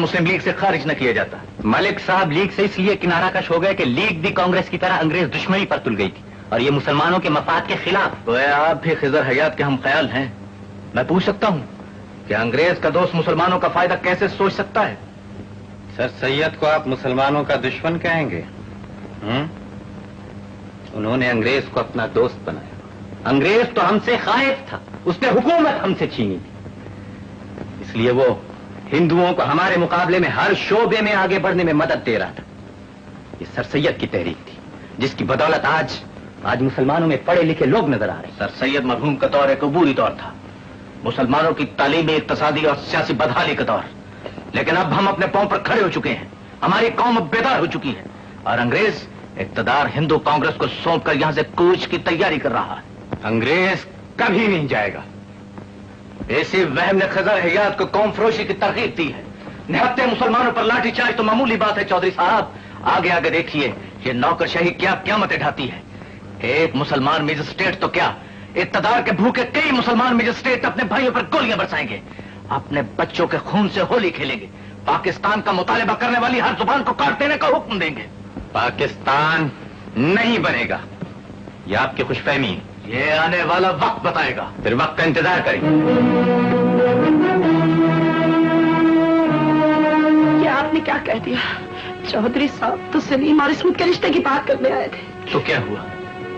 مسلم league سے خارج نہ کیا جاتا. ملک صاحب لیگ سے اس لیے کنارہ کش ہو گئے کہ لیگ بھی کانگریس کی طرح انگریز دشمنی پر تل گئی تھی اور یہ مسلمانوں کے مفاد کے خلاف. گویا آپ بھی خضر حیات کے ہم خیال ہیں. میں پوچھ سکتا ہوں کہ انگریز کا دوست مسلمانوں کا فائدہ کیسے سوچ سکتا ہے؟ سر سید کو آپ مسلمانوں کا دشمن کہیں گے؟ انہوں نے انگریز کو اپنا دوست بنایا. انگریز تو ہم سے خائف تھا, اس نے حکومت ہم سے چھینی تھی, اس لیے وہ ہندوؤں کو ہمارے مقابلے میں ہر شعبے میں آگے بڑھنے میں مدد دے رہا تھا. یہ سر سید کی تحریک تھی جس کی بدولت آج مسلمانوں میں پڑھے لکھے لوگ نظر آ رہے ہیں. سر سید مرحوم کا دور ایک عبوری دور تھا, مسلمانوں کی تعلیمی, اقتصادی اور سیاسی بدحالی کا دور. لیکن اب ہم اپنے پاؤں پر کھڑے ہو چکے ہیں, ہماری قوم اب بیدار ہو چکی ہے اور انگریز اقتدار ہندو کانگریس کو سونپ کر یہاں سے کوچ کی تیاری کر رہا ہے. انگریز کبھی نہیں جائے گا. ایسی وہم نے خضر حیات کو قوم فروشی کی ترغیب دی ہے. نہتے مسلمانوں پر لاٹھی چارج تو معمولی بات ہے چودھری صاحب. آگے آگے دیکھیے یہ نوکر شاہی کیا قیامتیں ڈھاتی ہے. ایک مسلمان مجسٹریٹ تو کیا, اقتدار کے بھوکے کئی مسلمان مجسٹریٹ اپنے بھائیوں پر گولیاں برسائیں گے, اپنے بچوں کے خون سے ہولی کھیلیں گے, پاکستان کا مطالبہ کرنے والی ہر زبان کو کاٹ دینے کا حکم دیں گے. پاکستان نہیں بنے گا, یہ آپ کی خوش فہمی, یہ آنے والا وقت بتائے گا. پھر وقت کا انتظار کریں. یہ آپ نے کیا کہہ دیا چودھری صاحب؟ تو سلیم اور اسمت کے رشتے کی بات کرنے آئے تھے. تو کیا ہوا,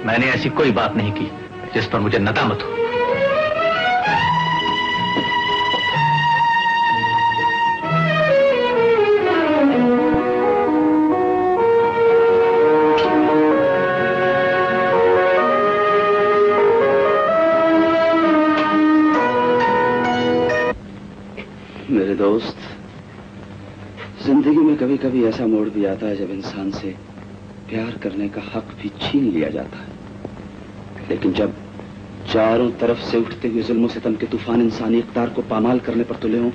میں نے ایسی کوئی بات نہیں کی جس پر مجھے ندامت ہو. میرے دوست, زندگی میں کبھی کبھی ایسا موڑ بھی آتا ہے جب انسان سے پیار کرنے کا حق بھی چھین لیا جاتا ہے. لیکن جب چاروں طرف سے اٹھتے ہوئے ظلم و ستم کے طوفان انسانی اقدار کو پامال کرنے پر تلے ہوں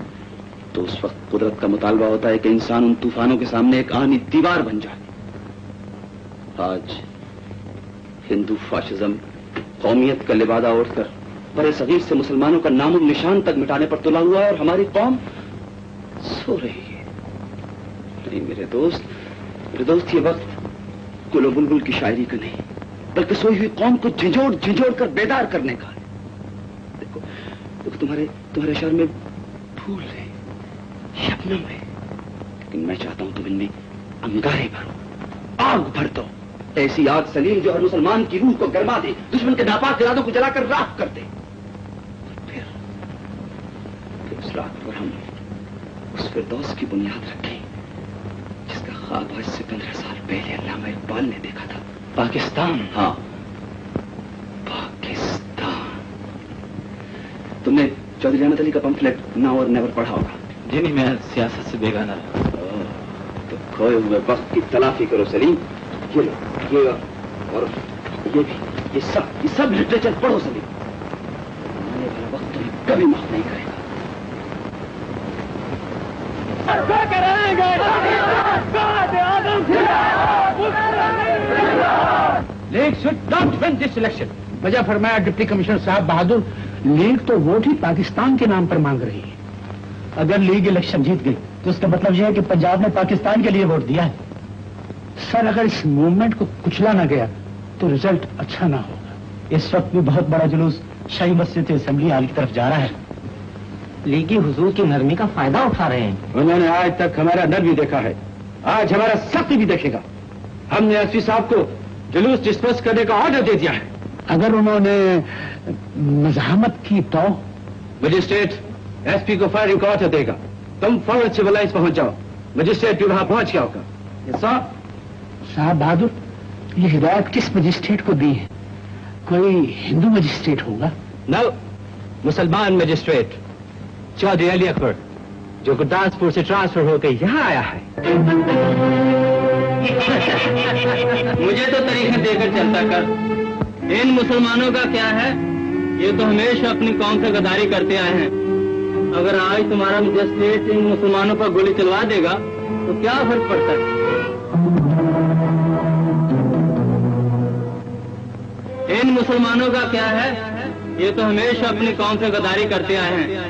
تو اس وقت قدرت کا مطالبہ ہوتا ہے کہ انسان ان طوفانوں کے سامنے ایک آہنی دیوار بن جائے. آج ہندو فاشزم قومیت کا لبادہ اوڑھ کر برے صغیر سے مسلمانوں کا نام و نشان تک مٹانے پر تلا ہوا ہے اور ہماری قوم سو رہی ہے. نہیں میرے دوست, یہ وقت گل و بلبل کی شاعری کا نہیں بلکہ سوئی ہوئی قوم کو جھنجھوڑ کر بیدار کرنے کا ہے. دیکھو تمہارے شہر میں پھول ہے, شبنم ہے, لیکن میں چاہتا ہوں تم ان میں انگارے بھرو, آگ بھر دو, ایسی آگ سلیم جو ہر مسلمان کی روح کو گرما دے, دشمن کے ناپاک ارادوں کو جلا کر راکھ کر دے. پھر اس رات پر ہم اس فردوس کی بنیاد رکھیں جس کا خواب آج سے 15 سال پہلے علامہ اقبال نے دیکھا تھا. پاکستان, ہاں پاکستان. تم نے چودھری احمد علی کا پمفلٹ ناؤ اور نیور پڑھا ہوگا. جی نہیں, میں سیاست سے بیگانہ رہا. تو کھوئے ہوئے وقت کی تلافی کرو سلیم. یہ لو, یہ اور یہ بھی, یہ سب لٹریچر پڑھو سلیم. آنے والا وقت تمہیں کبھی معاف نہیں کرے گا. League should not win this election. وجہ فرمایا ڈپٹی کمشنر صاحب بہادر, لیگ تو ووٹ ہی پاکستان کے نام پر مانگ رہی ہے. اگر لیگ الیکشن جیت گئی تو اس کا مطلب یہ ہے کہ پنجاب نے پاکستان کے لیے ووٹ دیا ہے. سر اگر اس موومنٹ کو کچلا نہ گیا تو رزلٹ اچھا نہ ہوگا. اس وقت بھی بہت بڑا جلوس شاہی مسجد اسمبلی ہال کی طرف جا رہا ہے. لیگی حضور کی نرمی کا فائدہ اٹھا رہے ہیں. انہوں نے آج تک ہمارا نرمی دیکھا ہے, آج ہمارا سختی بھی دیکھے گا. ہم نے ایس پی صاحب کو جلوس ڈسپرس کرنے کا آرڈر دے دیا ہے. اگر انہوں نے مزاحمت کی تو مجسٹریٹ ایس پی کو فائرنگ کا آرڈر دے گا. تم فوراً سول لائنس پہنچ جاؤ. مجسٹریٹ بھی وہاں پہنچ گیا ہوگا. صاحب بہادر, یہ ہدایت کس مجسٹریٹ کو دی ہے؟ کوئی ہندو مجسٹریٹ ہوگا؟ نو, مسلمان مجسٹریٹ چودھری علی اکبر جو گرداسپور سے ٹرانسفر ہو کے یہاں آیا ہے. مجھے تو طریقے دے کر چلتا کر. ان مسلمانوں کا کیا ہے, یہ تو ہمیشہ اپنی قوم سے غداری کرتے آئے ہیں. اگر آج تمہارا مجسٹریٹ ان مسلمانوں پر گولی چلوا دے گا تو کیا فرق پڑتا ہے؟ ان مسلمانوں کا کیا ہے, یہ تو ہمیشہ اپنی قوم سے غداری کرتے آئے ہیں.